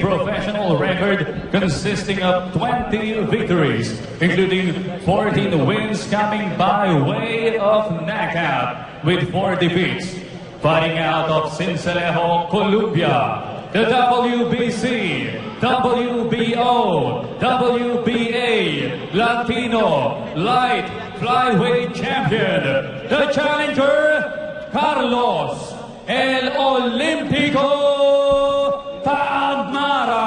professional record consisting of 20 victories, including 14 wins coming by way of knockout with 4 defeats. Fighting out of Sincelejo, Colombia, the WBC, WBO, WBA Latino Light Flyweight Champion, the challenger, Carlos El Olimpico Tamara.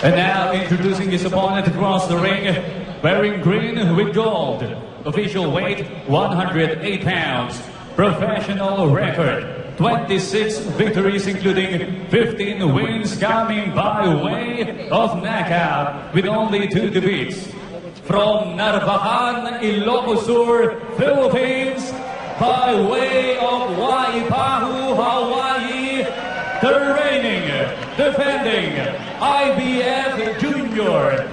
And now introducing his opponent across the ring, wearing green with gold. Official weight 108 pounds. Professional record 26 victories, including 15 wins coming by way of knockout with only 2 defeats. From Narvacan, Ilocos Sur, Philippines, by way of Waipahu, Hawaii, the reigning, defending IBF Junior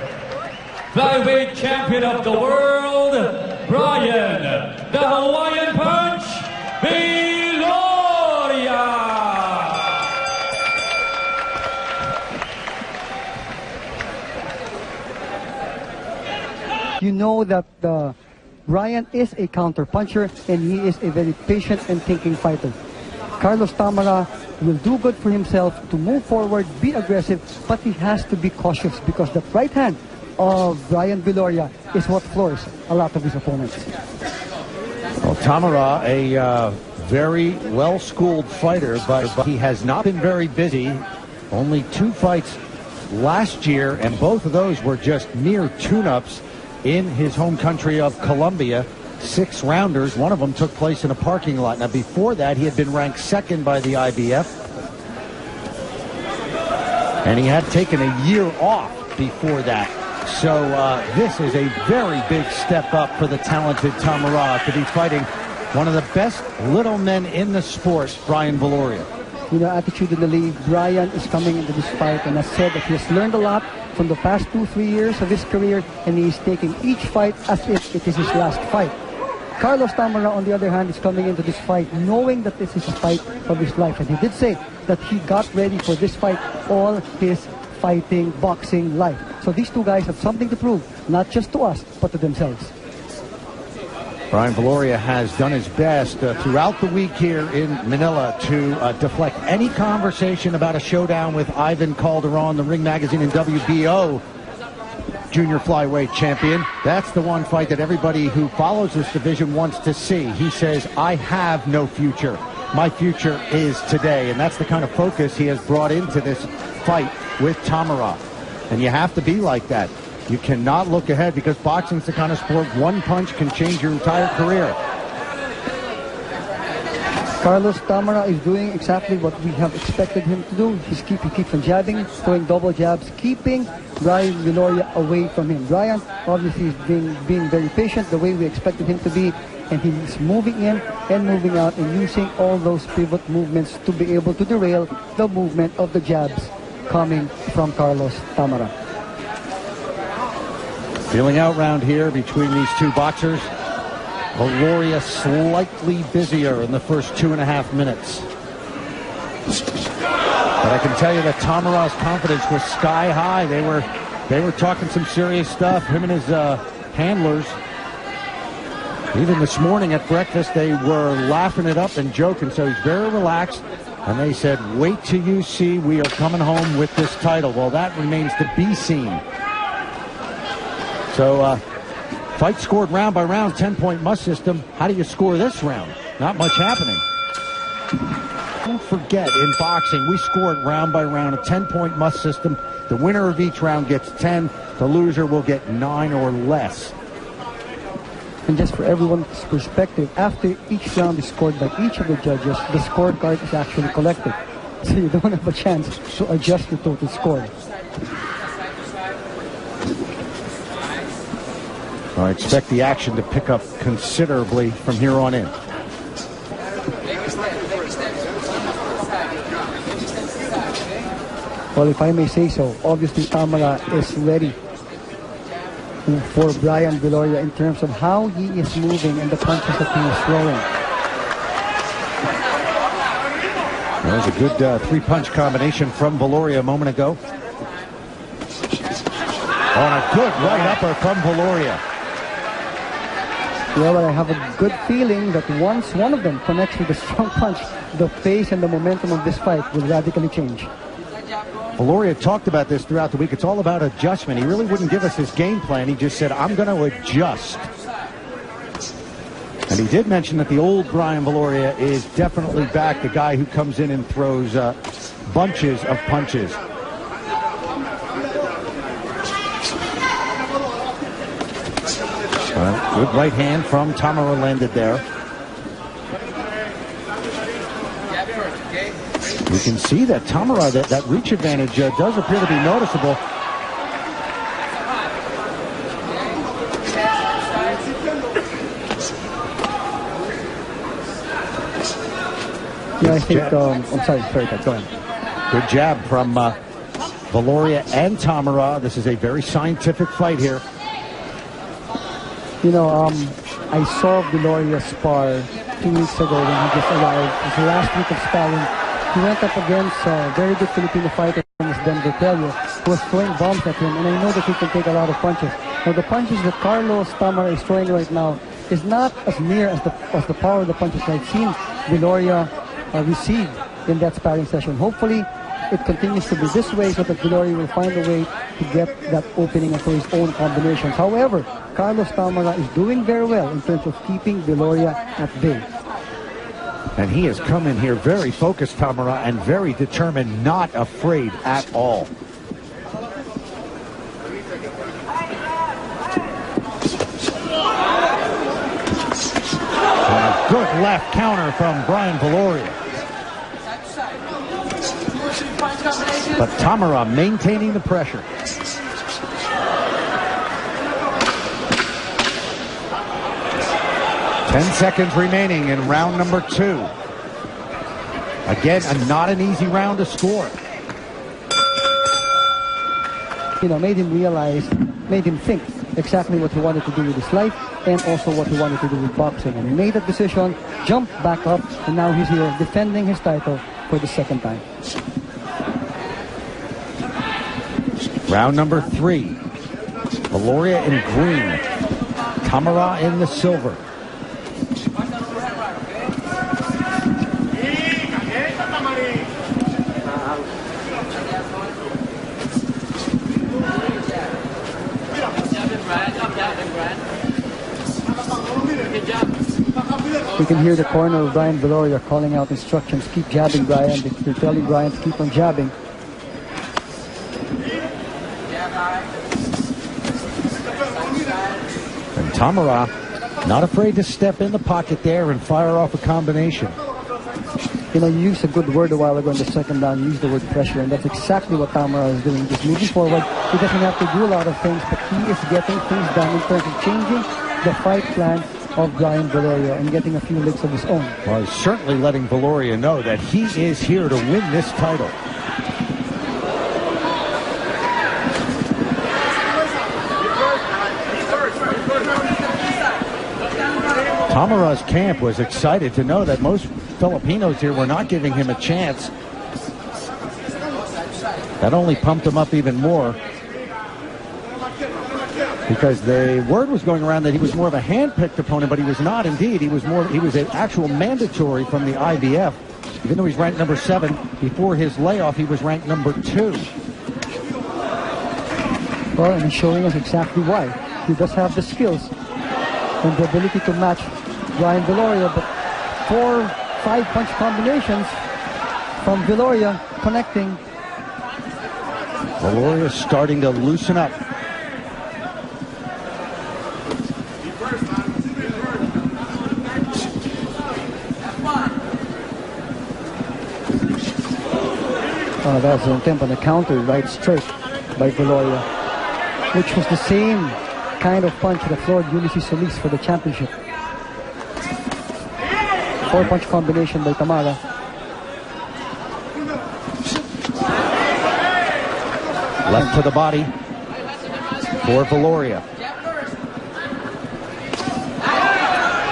Flyweight Champion of the World, Brian, the Hawaiian Punch, Viloria. You know that Brian is a counter puncher and he is a very patient and thinking fighter. Carlos Tamara will do good for himself to move forward, be aggressive, but he has to be cautious because the right hand of Brian Viloria is what floors a lot of his opponents. Well, Tamara, a very well-schooled fighter, but he has not been very busy. Only 2 fights last year, and both of those were just mere tune-ups in his home country of Colombia. 6 rounders. One of them took place in a parking lot. Now, before that, he had been ranked 2nd by the IBF, and he had taken a year off before that. So this is a very big step up for the talented Tamara to be fighting one of the best little men in the sport, Brian Viloria. You know, attitudinally, Brian is coming into this fight and has said that he has learned a lot from the past 2-3 years of his career, and he is taking each fight as if it is his last fight. Carlos Tamara, on the other hand, is coming into this fight knowing that this is a fight of his life, and he did say that he got ready for this fight all his fighting, boxing life. So these 2 guys have something to prove, not just to us, but to themselves. Brian Viloria has done his best throughout the week here in Manila to deflect any conversation about a showdown with Ivan Calderon, the Ring Magazine and WBO Junior Flyweight Champion. That's the one fight that everybody who follows this division wants to see. He says, I have no future. My future is today. And that's the kind of focus he has brought into this fight with Tamara. And you have to be like that. You cannot look ahead because boxing's the kind of sport one punch can change your entire career. Carlos Tamara is doing exactly what we have expected him to do. He keeps on jabbing, throwing double jabs, keeping Brian Viloria away from him. Brian obviously is being very patient, the way we expected him to be, and he's moving in and moving out and using all those pivot movements to be able to derail the movement of the jabs coming from Carlos Tamara. Feeling out round here between these 2 boxers. Viloria slightly busier in the first 2.5 minutes. But I can tell you that Tamara's confidence was sky high. They were talking some serious stuff, him and his handlers. Even this morning at breakfast, they were laughing it up and joking, so he's very relaxed. And they said, wait till you see we are coming home with this title. Well, that remains to be seen. So, fight scored round by round, 10-point must system. How do you score this round? Not much happening. Don't forget, in boxing, we score it round by round, a 10-point must system. The winner of each round gets 10. The loser will get 9 or less. And just for everyone's perspective, after each round is scored by each of the judges, the scorecard is actually collected. So you don't have a chance to adjust the total score. I expect the action to pick up considerably from here on in. Well, if I may say so, obviously Tamara is ready for Brian Viloria in terms of how he is moving and the punches that he is throwing. There's a good three-punch combination from Viloria a moment ago. On a good right upper from Viloria. Yeah, but I have a good feeling that once one of them connects with a strong punch, the pace and the momentum of this fight will radically change. Viloria talked about this throughout the week. It's all about adjustment. He really wouldn't give us his game plan. He just said, I'm going to adjust. And he did mention that the old Brian Viloria is definitely back, the guy who comes in and throws bunches of punches. Good right hand from Tamara landed there. You can see that Tamara, that reach advantage does appear to be noticeable. Yeah, I think, I'm sorry, go ahead. Good jab from Viloria and Tamara. This is a very scientific fight here. You know, I saw Viloria spar 2 weeks ago when he just arrived. It was the last week of sparring. He went up against a very good Filipino fighter, Denver Pelea, who was throwing bombs at him, and I know that he can take a lot of punches. Now, the punches that Carlos Támara is throwing right now is not as near as the power of the punches I've seen Viloria receive in that sparring session. Hopefully, it continues to be this way so that Viloria will find a way to get that opening for his own combinations. However, Carlos Támara is doing very well in terms of keeping Viloria at bay. And he has come in here very focused, Tamara, and very determined, not afraid at all. And a good left counter from Brian Viloria. But Tamara maintaining the pressure. Ten seconds remaining in round number 2. Again, not an easy round to score. You know, made him think exactly what he wanted to do with his life and also what he wanted to do with boxing. And he made that decision, jumped back up, and now he's here defending his title for the second time. Round number 3. Viloria in green, Tamara in the silver. You can hear the corner of Brian Viloria calling out instructions, keep jabbing, Brian. They're telling Brian to keep on jabbing. And Tamara not afraid to step in the pocket there and fire off a combination. You know, you used a good word a while ago in the second round. You used the word pressure, and that's exactly what Tamara is doing. Just moving forward. He doesn't have to do a lot of things, but he is getting things done in terms of changing the fight plan of Brian Viloria and getting a few licks of his own. Well, he's certainly letting Viloria know that he is here to win this title. Tamara's camp was excited to know that most Filipinos here were not giving him a chance. That only pumped him up even more, because the word was going around that he was more of a hand-picked opponent, but he was not indeed. He was an actual mandatory from the IBF. Even though he's ranked number 7, before his layoff, he was ranked number 2. Well, and he's showing us exactly why. He does have the skills and the ability to match Brian Viloria, but 4-5 punch combinations from Viloria connecting. Viloria starting to loosen up. That's an attempt on a counter right straight by Viloria, which was the same kind of punch that floored Ulysses Solis for the championship. 4-punch combination by Tamara. Left to the body for Viloria.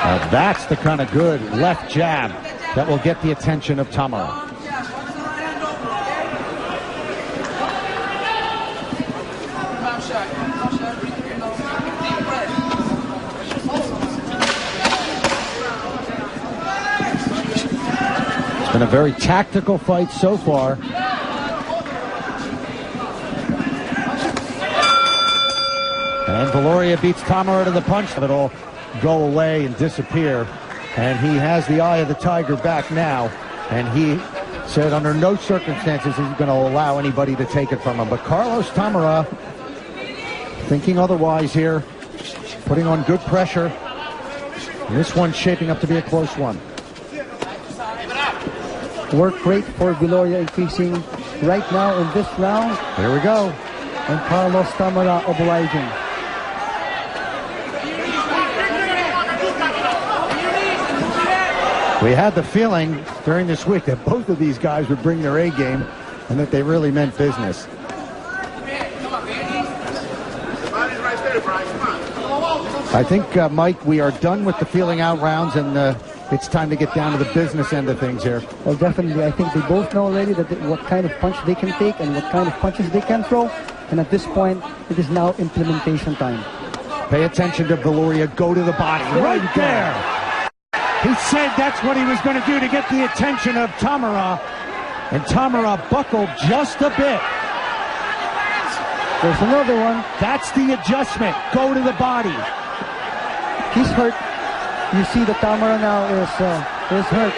Now that's the kind of good left jab that will get the attention of Tamara. It's been a very tactical fight so far. And Viloria beats Tamara to the punch. It'll go away and disappear. And he has the eye of the tiger back now. And he said under no circumstances is he going to allow anybody to take it from him. But Carlos Tamara thinking otherwise here, putting on good pressure. And this one's shaping up to be a close one. Work rate for Viloria increasing right now in this round. Here we go. And Carlos Tamara obliging. We had the feeling during this week that both of these guys would bring their A game and that they really meant business. I think, Mike, we are done with the feeling out rounds, and it's time to get down to the business end of things here. Well, definitely. I think they both know already that what kind of punch they can take and what kind of punches they can throw. And at this point, it is now implementation time. Pay attention to Viloria. Go to the body. Right there. He said that's what he was going to do to get the attention of Tamara. And Tamara buckled just a bit. There's another one. That's the adjustment. Go to the body. He's hurt. You see that Tamara now is hurt.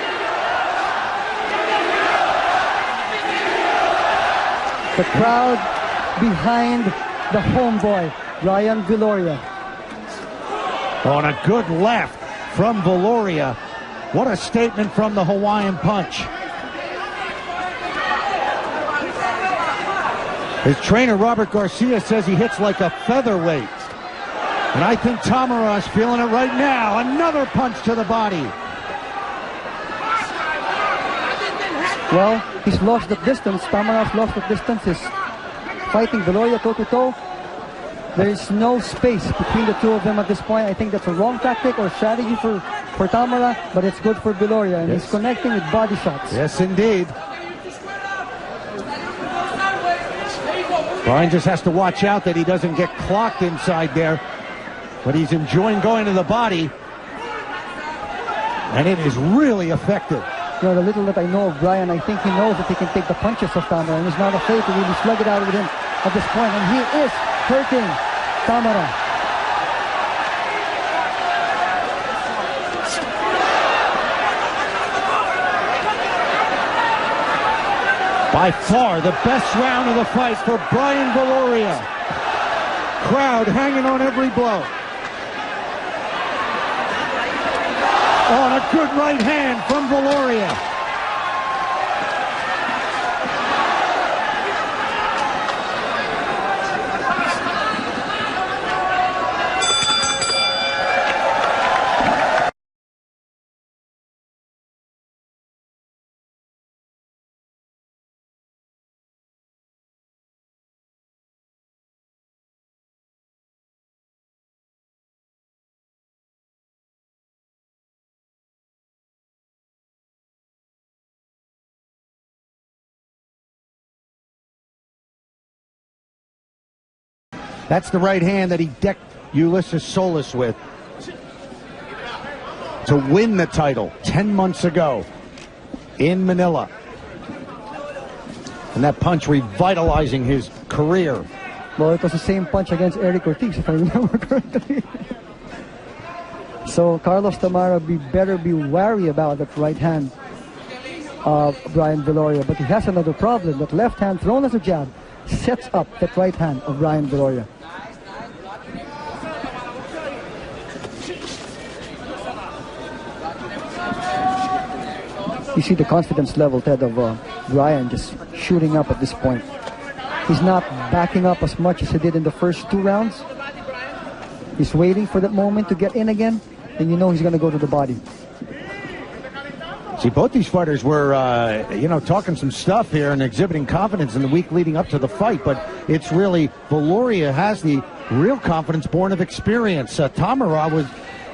The crowd behind the homeboy, Brian Viloria. On a good left from Viloria. What a statement from the Hawaiian punch. His trainer, Robert Garcia, says he hits like a featherweight. And I think Tamara is feeling it right now. Another punch to the body. Well, he's lost the distance. Tamara's lost the distance. He's fighting Viloria toe-to-toe. There is no space between the two of them at this point. I think that's a wrong tactic or strategy for Tamara, but it's good for Viloria, and he's connecting with body shots. Yes, indeed. Brian just has to watch out that he doesn't get clocked inside there, but he's enjoying going to the body, and it is really effective. You know, the little that I know of Brian, I think he knows that he can take the punches of Tamara, and he's not afraid to really slug it out with him at this point, and he is hurting Tamara. By far the best round of the fight for Brian Viloria. Crowd hanging on every blow. On a good right hand from Viloria. That's the right hand that he decked Ulysses Solis with to win the title 10 months ago in Manila. And that punch revitalizing his career. Well, it was the same punch against Eric Ortiz, if I remember correctly. So Carlos Tamara better be wary about that right hand of Brian Viloria. But he has another problem. That left hand thrown as a jab sets up that right hand of Brian Viloria. You see the confidence level, Ted, of Brian just shooting up at this point. He's not backing up as much as he did in the first two rounds. He's waiting for that moment to get in again, and you know he's going to go to the body. See, both these fighters were, talking some stuff here and exhibiting confidence in the week leading up to the fight, but it's really Viloria has the real confidence born of experience. Tamara was,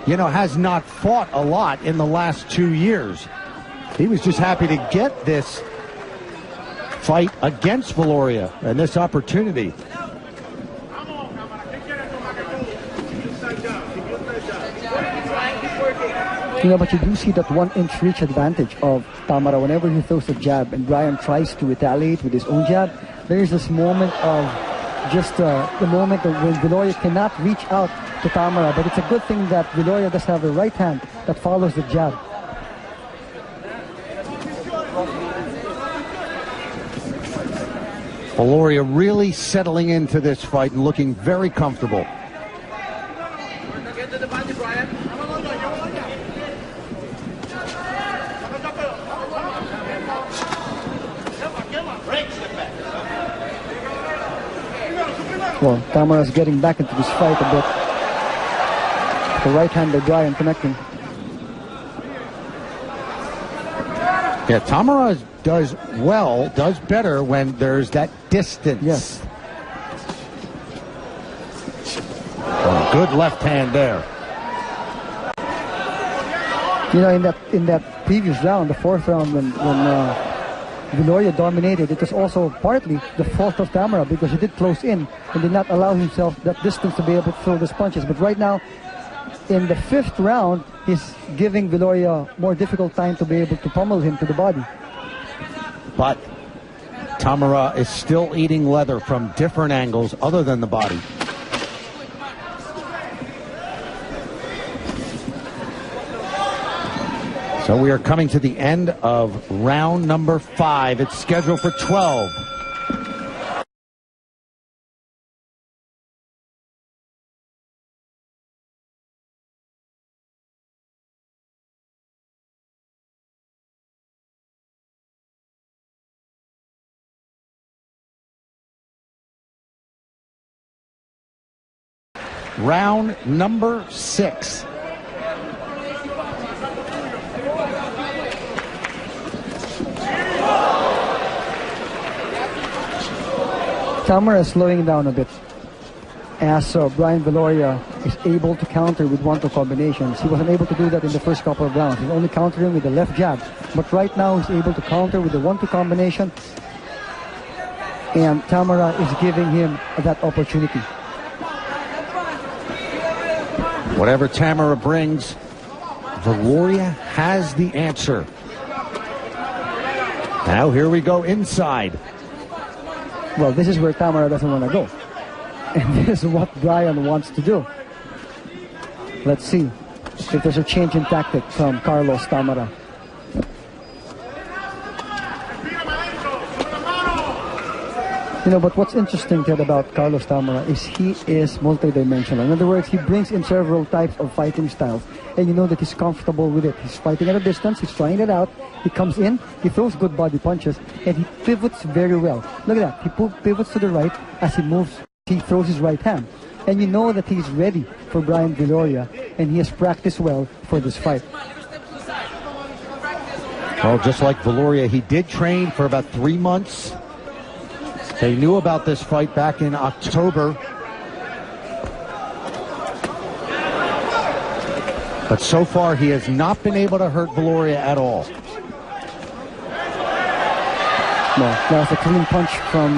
has not fought a lot in the last 2 years. He was just happy to get this fight against Viloria and this opportunity. But you do see that 1-inch reach advantage of Tamara whenever he throws a jab and Brian tries to retaliate with his own jab. There is this moment of just the moment when Viloria cannot reach out to Tamara, but it's a good thing that Viloria does have a right hand that follows the jab. Viloria really settling into this fight and looking very comfortable. Well, Tamara's getting back into this fight a bit. The right hand by Brian connecting. Yeah, Tamara does better when there's that distance. Yes. Oh, good left hand there. In that previous round, the fourth round, when Viloria dominated, it was also partly the fault of Tamara because he did close in and did not allow himself that distance to be able to throw those punches. But right now, in the fifth round, he's giving Viloria more difficult time to be able to pummel him to the body. But Tamara is still eating leather from different angles other than the body. So we are coming to the end of round number 5. It's scheduled for 12. Round number 6. Tamara is slowing down a bit as Brian Viloria is able to counter with 1-2 combinations. He wasn't able to do that in the first couple of rounds. He's only countering with the left jab. But right now he's able to counter with the 1-2 combination. And Tamara is giving him that opportunity. Whatever Tamara brings, Viloria has the answer. Now here we go inside. Well, this is where Tamara doesn't want to go. And this is what Brian wants to do. Let's see if there's a change in tactic from Carlos Tamara. But what's interesting, Ted, about Carlos Tamara is he is multidimensional. In other words, he brings in several types of fighting styles. And you know that he's comfortable with it. He's fighting at a distance. He's trying it out. He comes in. He throws good body punches. And he pivots very well. Look at that. He pivots to the right as he moves. He throws his right hand. And you know that he's ready for Brian Viloria. And he has practiced well for this fight. Well, just like Viloria, he did train for about 3 months. They knew about this fight back in October. But so far, he has not been able to hurt Viloria at all. No, that was a clean punch from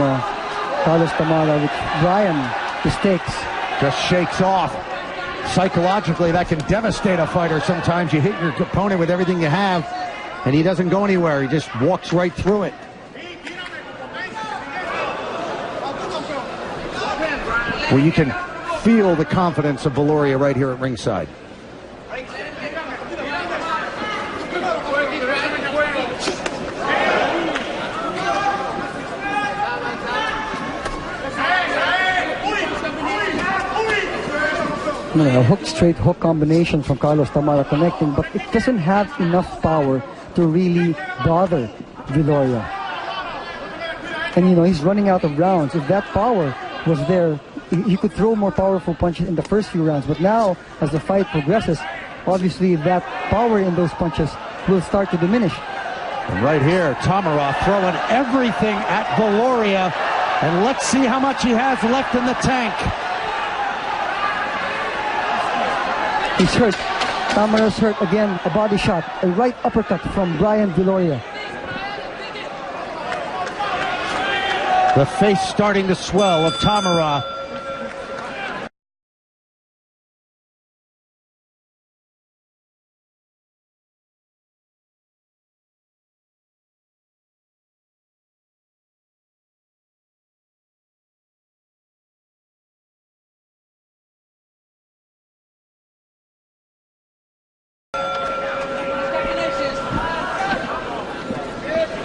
Carlos Tamara, which Brian mistakes. Just shakes off. Psychologically, that can devastate a fighter. Sometimes you hit your opponent with everything you have, and he doesn't go anywhere. He just walks right through it. Well, you can feel the confidence of Viloria right here at ringside. A hook straight hook combination from Carlos Tamara connecting, but it doesn't have enough power to really bother Viloria. And he's running out of rounds. If that power was there, he could throw more powerful punches in the first few rounds. But now, as the fight progresses, obviously that power in those punches will start to diminish. And right here, Tamara throwing everything at Viloria. And let's see how much he has left in the tank. He's hurt. Tamara's hurt again. A body shot. A right uppercut from Brian Viloria. The face starting to swell of Tamara.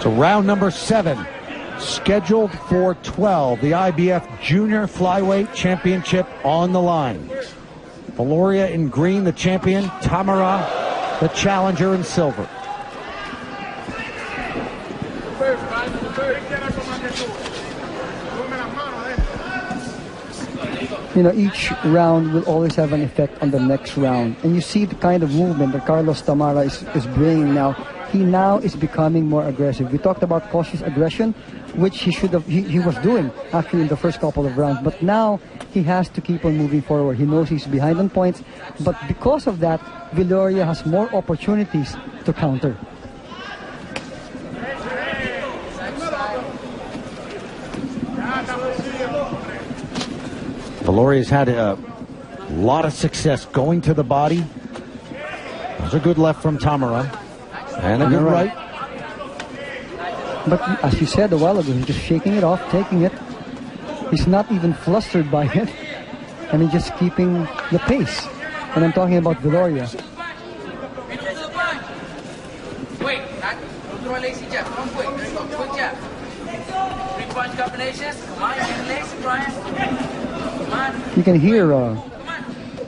So round number 7, scheduled for 12. The IBF Junior Flyweight Championship on the line. Viloria in green, the champion. Tamara, the challenger, in silver. You know, each round will always have an effect on the next round. And you see the kind of movement that Carlos Tamara is bringing now. He now is becoming more aggressive. We talked about cautious aggression, which he was doing actually in the first couple of rounds. But now he has to keep on moving forward. He knows he's behind on points. But because of that, Viloria has more opportunities to counter. Viloria's had a lot of success going to the body. There's a good left from Tamara. And a good right. But as you said a while ago, he's just shaking it off, taking it. He's not even flustered by it. And he's just keeping the pace. And I'm talking about Viloria. You can hear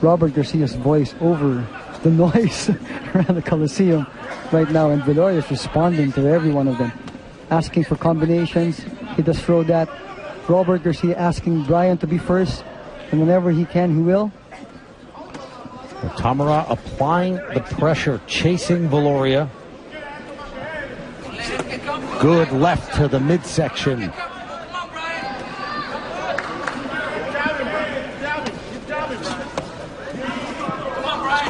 Robert Garcia's voice over the noise around the Coliseum right now, and Viloria is responding to every one of them, asking for combinations. He does throw that. Robert Garcia asking Brian to be first, and whenever he can, he will. Tamara applying the pressure, chasing Viloria. Good left to the midsection.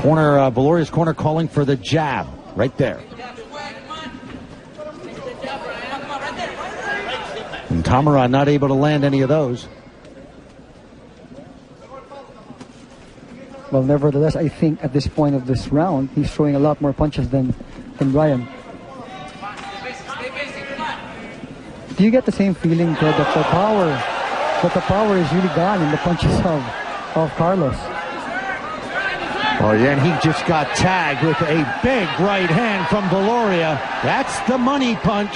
Corner, Viloria's corner calling for the jab right there. And Tamara not able to land any of those. Well, nevertheless, I think at this point of this round, he's throwing a lot more punches than Brian. Do you get the same feeling that the power is really gone in the punches of Carlos? Oh, yeah, and he just got tagged with a big right hand from Viloria. That's the money punch.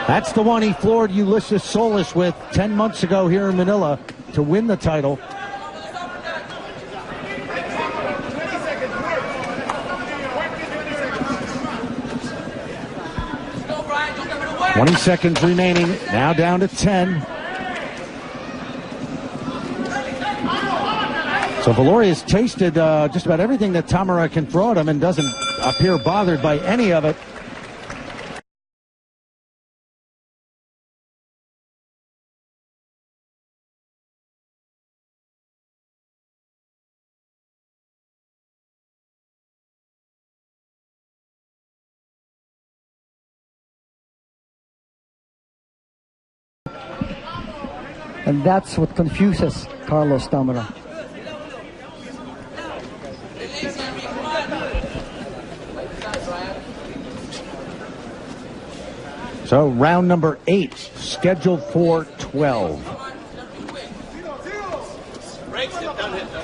That's the one he floored Ulysses Solis with 10 months ago here in Manila to win the title. "20 seconds remaining, now down to 10. So Viloria's tasted just about everything that Tamara can throw at him and doesn't appear bothered by any of it. And that's what confuses Carlos Tamara. So round number 8, scheduled for 12.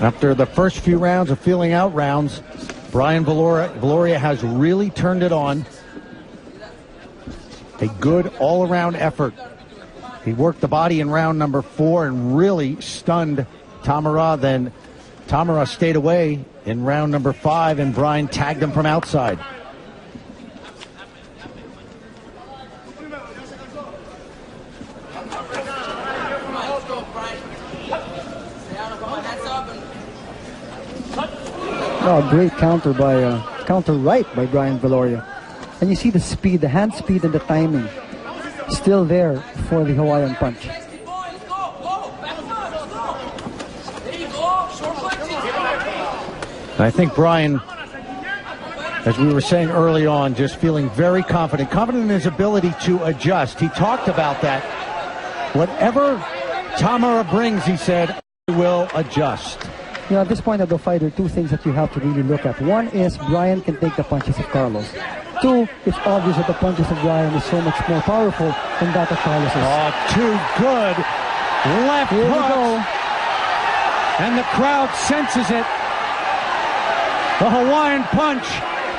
After the first few rounds of feeling out rounds, Brian Viloria has really turned it on. A good all-around effort. He worked the body in round number 4 and really stunned Tamara. Then Tamara stayed away in round number 5, and Brian tagged him from outside. Oh, great counter right by Brian Viloria. And you see the speed, the hand speed and the timing still there for the Hawaiian punch. I think Brian, as we were saying early on, just feeling very confident in his ability to adjust. He talked about that. Whatever Tamara brings, he said, I will adjust. You know, at this point of the fight, there are two things that you have to really look at. One is Brian can take the punches of Carlos. Two, it's obvious that the punches of Brian is so much more powerful than that of Carlos. Oh, too good. Left hook. And the crowd senses it. The Hawaiian punch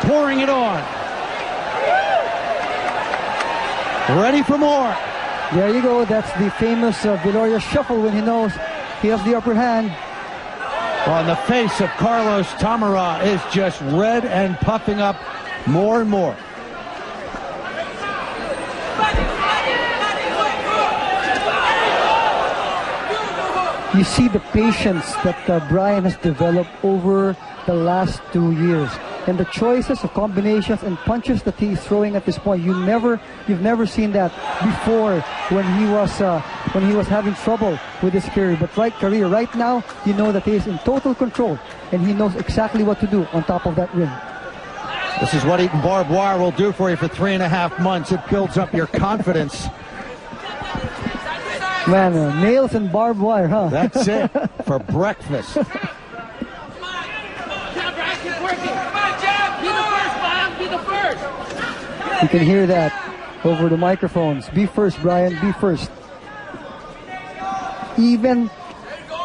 pouring it on. Ready for more. There you go. That's the famous Viloria shuffle when he knows he has the upper hand. Well, the face of Carlos Tamara is just red and puffing up more and more. You see the patience that Brian has developed over the last 2 years, and the choices of combinations and punches that he's throwing at this point. You've never seen that before when he was having trouble with his career. But right now, you know that he is in total control, and he knows exactly what to do on top of that ring. This is what eating barbed wire will do for you for 3.5 months. It builds up your confidence. Man, nails and barbed wire, huh? That's it for breakfast. You can hear that over the microphones. Be first, Brian, be first. Even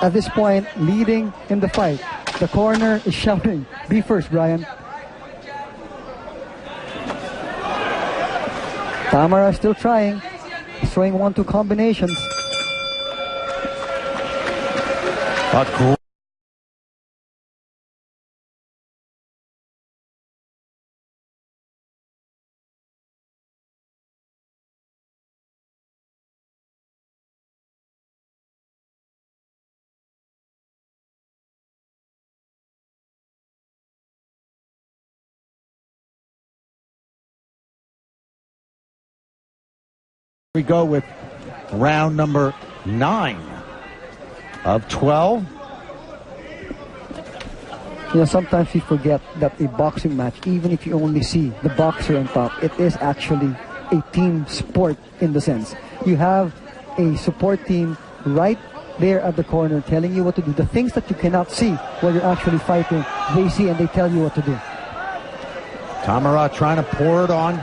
at this point, leading in the fight, the corner is shouting, be first, Brian. Tamara is still trying. He's throwing 1-2 combinations. We go with round number 9 of 12. You know, sometimes we forget that a boxing match, even if you only see the boxer on top, it is actually a team sport in the sense. You have a support team right there at the corner telling you what to do. The things that you cannot see while you're actually fighting, they see and they tell you what to do. Tamara trying to pour it on.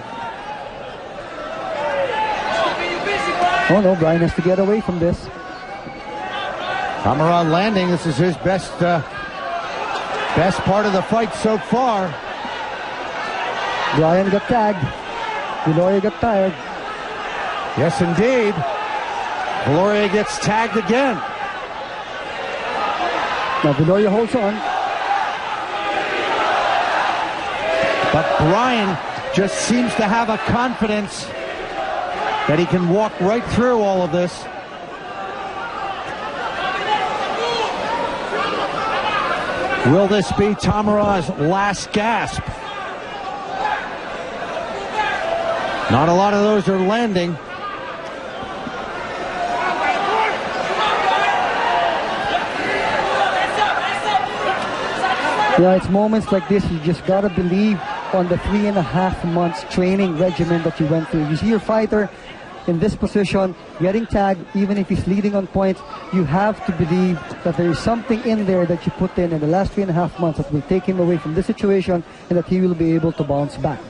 Oh no, Brian has to get away from this. Tamara landing. This is his best part of the fight so far. Brian got tagged. Viloria got tired. Yes, indeed. Viloria gets tagged again. Now Viloria holds on. But Brian just seems to have a confidence that he can walk right through all of this. Will this be Tamara's last gasp? Not a lot of those are landing. Yeah, it's moments like this you just gotta believe on the 3.5 months training regimen that you went through. You see your fighter in this position, getting tagged, even if he's leading on points, you have to believe that there is something in there that you put in the last 3.5 months that will take him away from this situation and that he will be able to bounce back.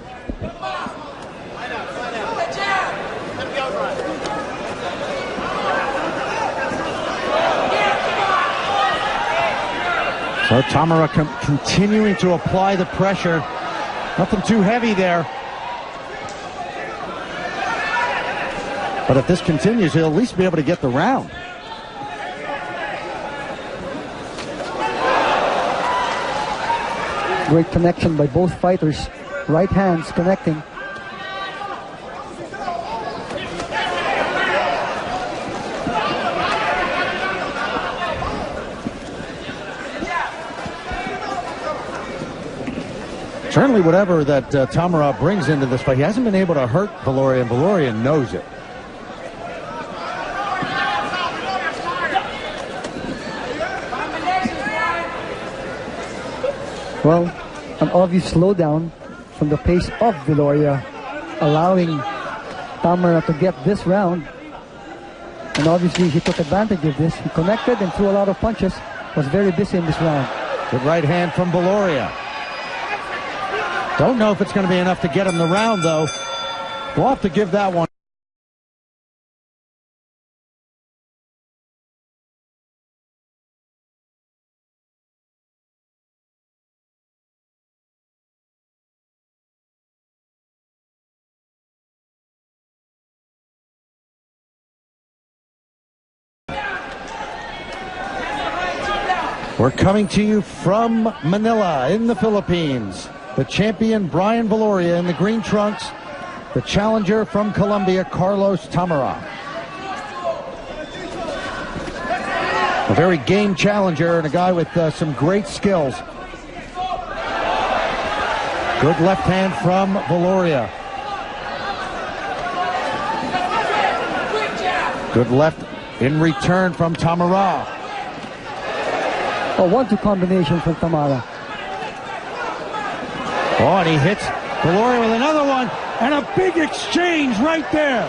So Tamara continuing to apply the pressure. Nothing too heavy there. But if this continues, he'll at least be able to get the round. Great connection by both fighters. Right hands connecting. Certainly whatever that Tamara brings into this fight, he hasn't been able to hurt Viloria, and Viloria knows it. Well, an obvious slowdown from the pace of Viloria, allowing Tamara to get this round. And obviously he took advantage of this. He connected and threw a lot of punches. Was very busy in this round. Good right hand from Viloria. Don't know if it's going to be enough to get him the round, though. We'll have to give that one. We're coming to you from Manila in the Philippines. The champion, Brian Viloria, in the green trunks. The challenger from Colombia, Carlos Tamara. A very game challenger and a guy with some great skills. Good left hand from Viloria. Good left in return from Tamara. A 1-2 combination from Tamara. Oh, and he hits Viloria with another one, and a big exchange right there.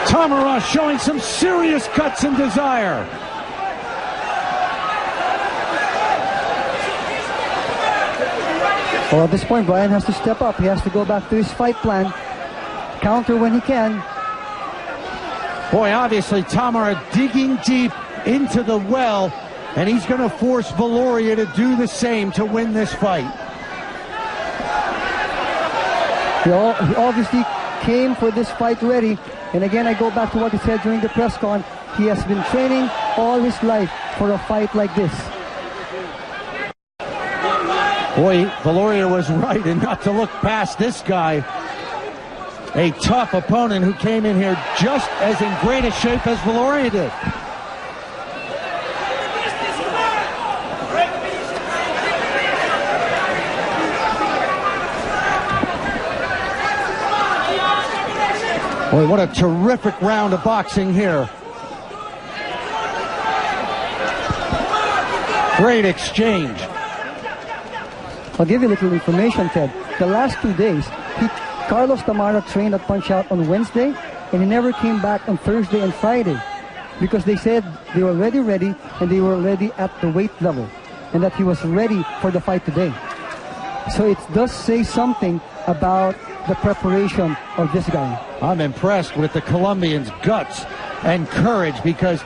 Tamara showing some serious guts and desire. Well, at this point, Brian has to step up. He has to go back to his fight plan. Counter when he can. Boy, obviously Tamara digging deep into the well, and he's going to force Viloria to do the same to win this fight. He obviously came for this fight ready. And again, I go back to what he said during the press con. He has been training all his life for a fight like this. Boy, Viloria was right and not to look past this guy. A tough opponent who came in here just as in great a shape as Viloria did. Boy, what a terrific round of boxing here. Great exchange. I'll give you a little information, Ted. The last 2 days, Carlos Tamara trained at Punch Out on Wednesday, and he never came back on Thursday and Friday because they said they were already ready and they were already at the weight level and that he was ready for the fight today. So it does say something about the preparation of this guy. I'm impressed with the Colombian's guts and courage because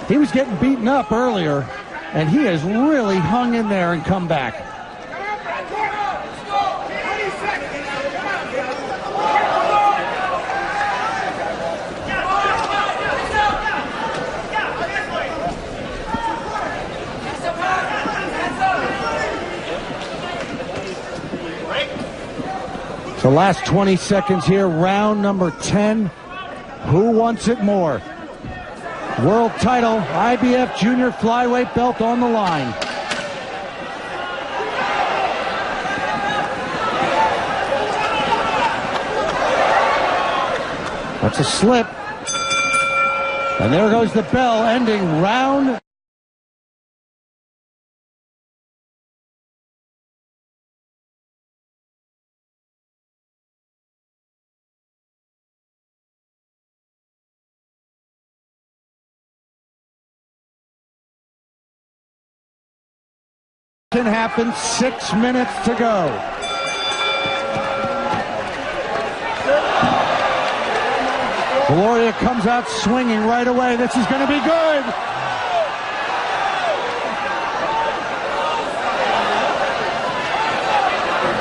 he was getting beaten up earlier and he has really hung in there and come back. So last 20 seconds here, round number 10. Who wants it more? World title, IBF junior flyweight belt on the line. That's a slip. And there goes the bell, ending round. Can happen, 6 minutes to go. Viloria comes out swinging right away. This is going to be good.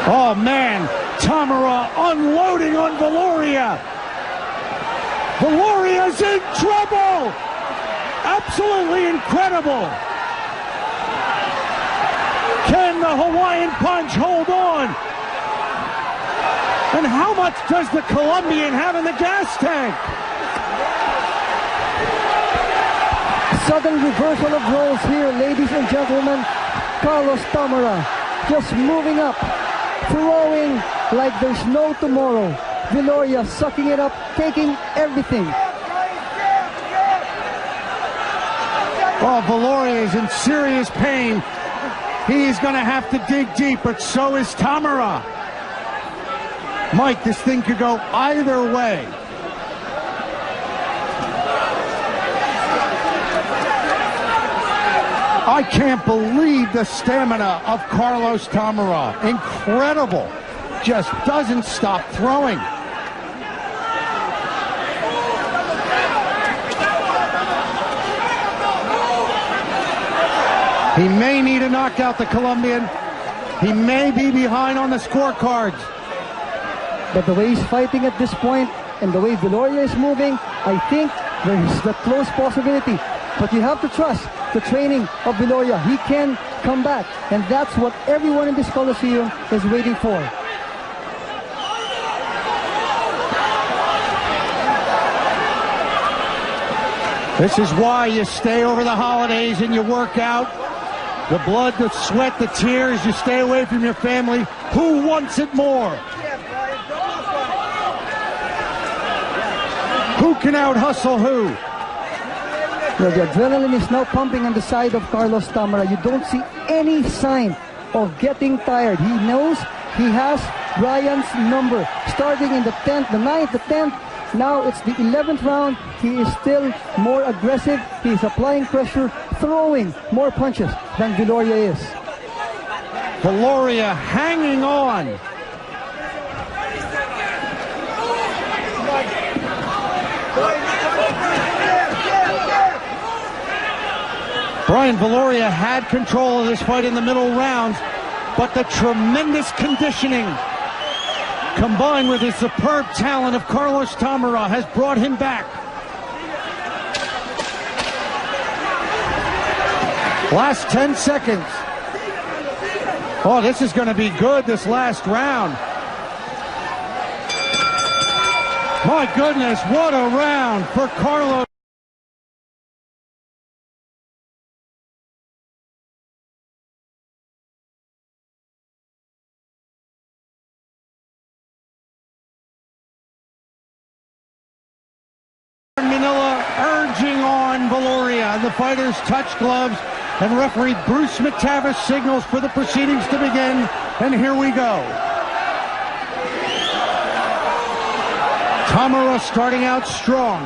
Oh man, Tamara unloading on Viloria. Viloria's in trouble. Absolutely incredible. Can the Hawaiian punch hold on? And how much does the Colombian have in the gas tank? Sudden reversal of roles here, ladies and gentlemen. Carlos Tamara just moving up, throwing like there's no tomorrow. Viloria sucking it up, taking everything. Oh, Viloria is in serious pain. He's going to have to dig deep, but so is Tamara. Mike, this thing could go either way. I can't believe the stamina of Carlos Tamara. Incredible. Just doesn't stop throwing. He may need to knock out the Colombian. He may be behind on the scorecards. But the way he's fighting at this point and the way Viloria is moving, I think there is the close possibility But you have to trust the training of Viloria. He can come back, and that's what everyone in this Coliseum is waiting for. This is why you stay over the holidays and you work out. The blood, the sweat, the tears, you stay away from your family. Who wants it more? Who can out-hustle who? Well, the adrenaline is now pumping on the side of Carlos Támara. You don't see any sign of getting tired. He knows he has Brian's number. Starting in the 10th, the 9th, the 10th, now it's the 11th round. He is still more aggressive. He is applying pressure, throwing more punches than Viloria is. Viloria hanging on. Brian Viloria had control of this fight in the middle rounds, but the tremendous conditioning combined with the superb talent of Carlos Támara has brought him back. Last 10 seconds. Oh, this is going to be good, this last round. My goodness, what a round for Carlos. Manila urging on Viloria, and the fighters touch gloves, and referee Bruce McTavish signals for the proceedings to begin, and here we go. Támara starting out strong.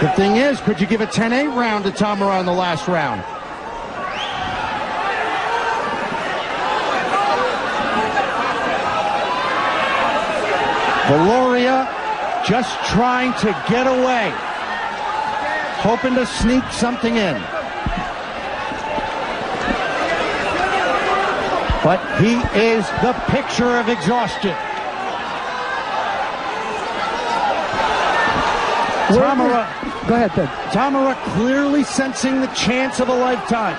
The thing is, could you give a 10-8 round to Támara in the last round? Viloria just trying to get away, hoping to sneak something in. But he is the picture of exhaustion. Támara, go ahead, Ted. Támara clearly sensing the chance of a lifetime.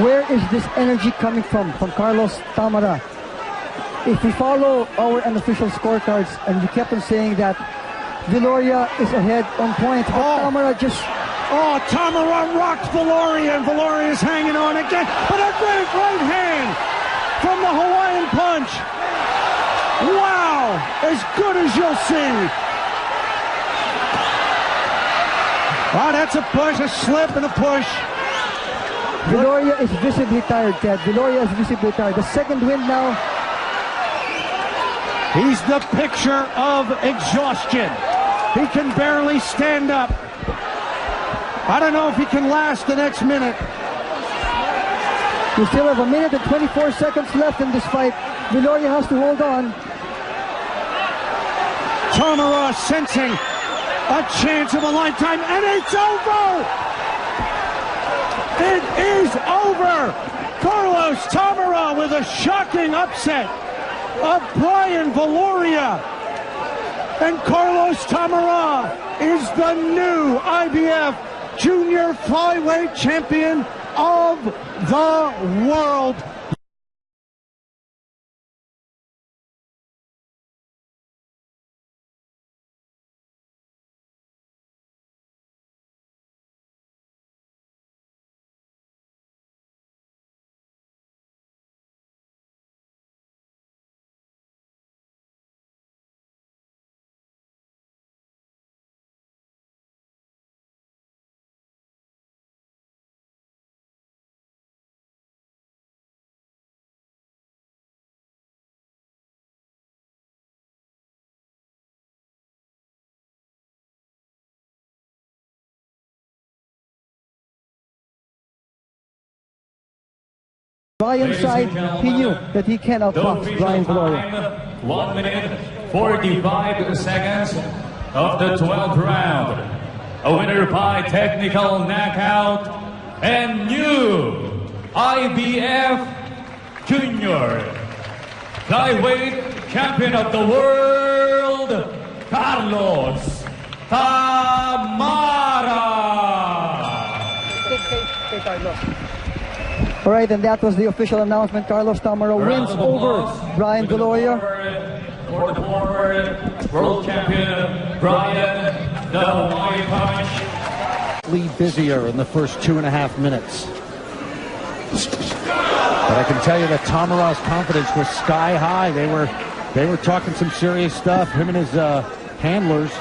Where is this energy coming from Carlos Támara? If we follow our unofficial scorecards, and we kept on saying that Viloria is ahead on points, but Támara just... Oh, Támara rocked Viloria, and Viloria is hanging on again. But a great right hand from the Hawaiian punch. Wow, as good as you'll see. Oh, that's a push, a slip and a push. Viloria is visibly tired, Ted. Viloria is visibly tired. The second wind now. He's the picture of exhaustion. He can barely stand up. I don't know if he can last the next minute. We still have 1 minute and 24 seconds left in this fight. Viloria has to hold on. Támara sensing a chance of a lifetime, and it's over! It is over! Carlos Támara with a shocking upset of Brian Viloria, and Carlos Támara is the new IBF Junior Flyweight Champion of the world. Brian's side, he knew that he can outbox Brian Viloria. 1 minute, 45 seconds of the 12th round. A winner by technical knockout and new IBF Junior Flyweight Champion of the World, Carlos Tamara. All right, and that was the official announcement. Carlos Támara wins over Brian Viloria. For the former world champion, Brian the Hawaiian Punch. Busier in the first 2.5 minutes. But I can tell you that Tamara's confidence was sky high. They were talking some serious stuff, him and his handlers.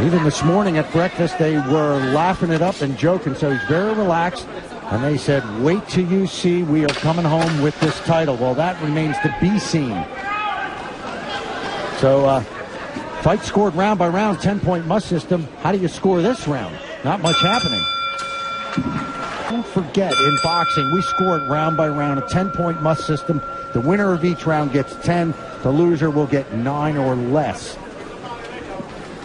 Even this morning at breakfast, they were laughing it up and joking, so he's very relaxed. And they said, wait till you see we are coming home with this title. Well, that remains to be seen. So, fight scored round by round, 10-point must system. How do you score this round? Not much happening. Don't forget, in boxing, we score it round by round, a 10-point must system. The winner of each round gets 10. The loser will get 9 or less.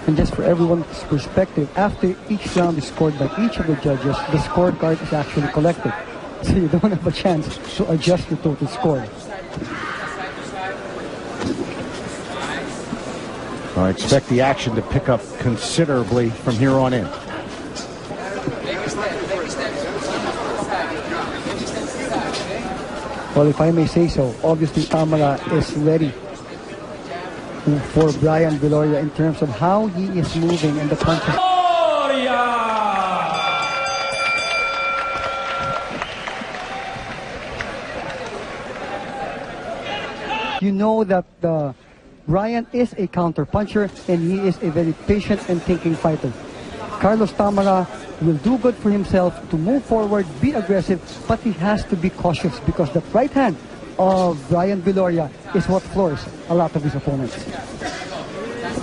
And just for everyone's perspective, after each round is scored by each of the judges, the scorecard is actually collected. So you don't have a chance to adjust the total score. I expect the action to pick up considerably from here on in. Well, if I may say so, obviously Tamara is ready for Brian Viloria in terms of how he is moving and the punches. You know that Brian is a counter puncher and he is a very patient and thinking fighter. Carlos Támara will do good for himself to move forward, be aggressive, but he has to be cautious because the right hand of Brian Viloria is what floors a lot of his opponents.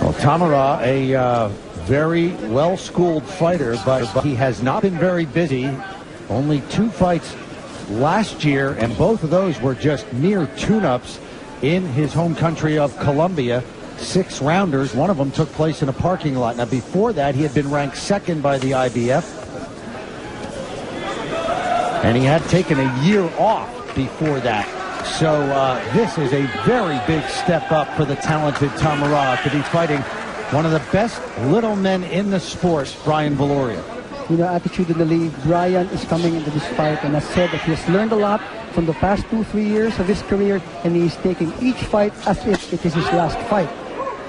Well, Tamara, a very well-schooled fighter, but he has not been very busy. Only 2 fights last year, and both of those were just mere tune-ups in his home country of Colombia. 6 rounders. One of them took place in a parking lot. Now, before that, he had been ranked 2nd by the IBF. And he had taken a year off before that. So this is a very big step up for the talented Tamara to be fighting one of the best little men in the sport, Brian Viloria. You know, attitudinally, Brian is coming into this fight and has said that he has learned a lot from the past 2-3 years of his career, and he is taking each fight as if it is his last fight.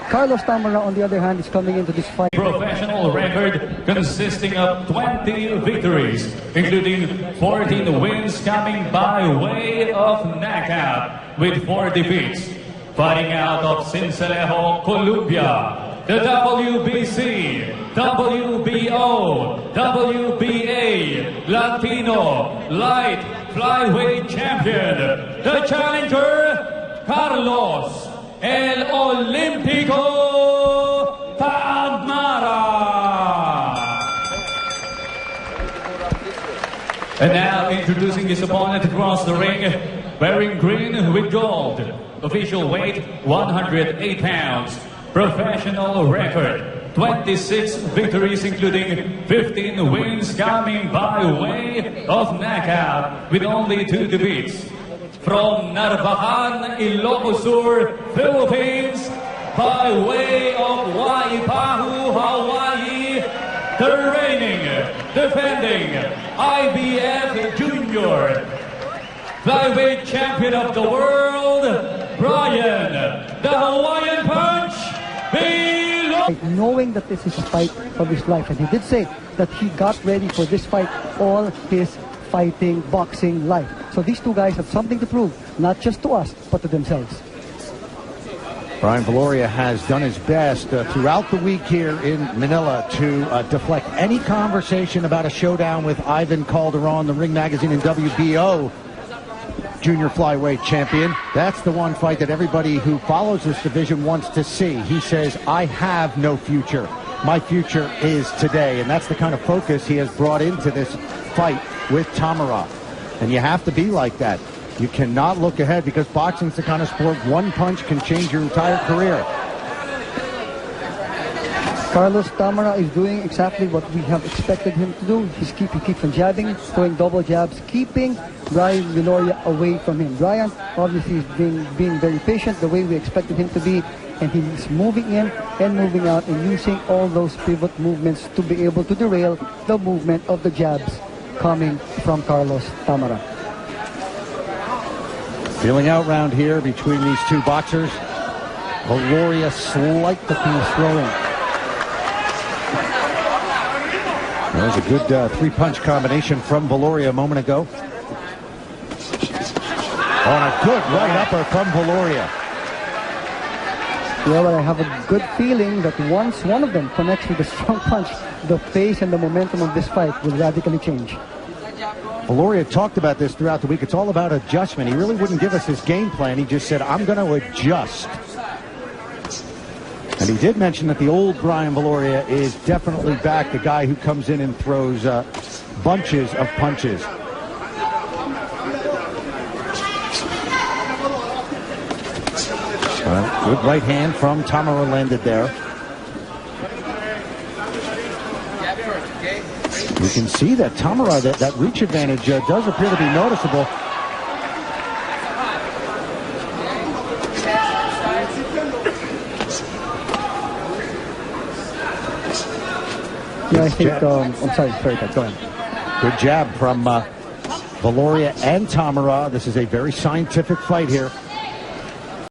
Carlos Támara, on the other hand, is coming into this fight. Professional record consisting of 20 victories, including 14 wins coming by way of knockout, with 4 defeats. Fighting out of Sincelejo, Colombia, the WBC, WBO, WBA, Latino, Light Flyweight Champion, the challenger, Carlos El Olimpico Tamara. And now introducing his opponent across the ring, wearing green with gold. Official weight 108 pounds. Professional record 26 victories, including 15 wins coming by way of knockout, with only 2 defeats. From Narvahan, Ilocos Sur, Philippines, by way of Waipahu, Hawaii, the reigning, defending IBF Junior Flyweight Champion of the world, Brian the Hawaiian Punch Viloria. Knowing that this is a fight of his life, and he did say that he got ready for this fight all his fighting, boxing life. So these 2 guys have something to prove, not just to us, but to themselves. Brian Viloria has done his best throughout the week here in Manila to deflect any conversation about a showdown with Ivan Calderon, the Ring Magazine and WBO junior flyweight champion. That's the one fight that everybody who follows this division wants to see. He says, I have no future. My future is today. And that's the kind of focus he has brought into this fight with Tamara. And you have to be like that. You cannot look ahead, because boxing's the kind of sport one punch can change your entire career. Carlos Támara is doing exactly what we have expected him to do. He keeps on jabbing, throwing double jabs, keeping Brian Viloria away from him. Brian obviously is being very patient, the way we expected him to be, and he's moving in and moving out and using all those pivot movements to be able to derail the movement of the jabs coming from Carlos Támara. Feeling out round here between these two boxers. Viloria slight the piece throwing. There's a good three-punch combination from Viloria a moment ago. On a good right upper from Viloria. Yeah, but I have a good feeling that once one of them connects with a strong punch, the pace and the momentum of this fight will radically change. Viloria talked about this throughout the week. It's all about adjustment. He really wouldn't give us his game plan. He just said, I'm going to adjust. And he did mention that the old Brian Viloria is definitely back, the guy who comes in and throws bunches of punches. Good right hand from Tamara landed there. You can see that Tamara, that reach advantage does appear to be noticeable. Yeah, I think, I'm sorry, go ahead. Good jab from Viloria and Tamara. This is a very scientific fight here.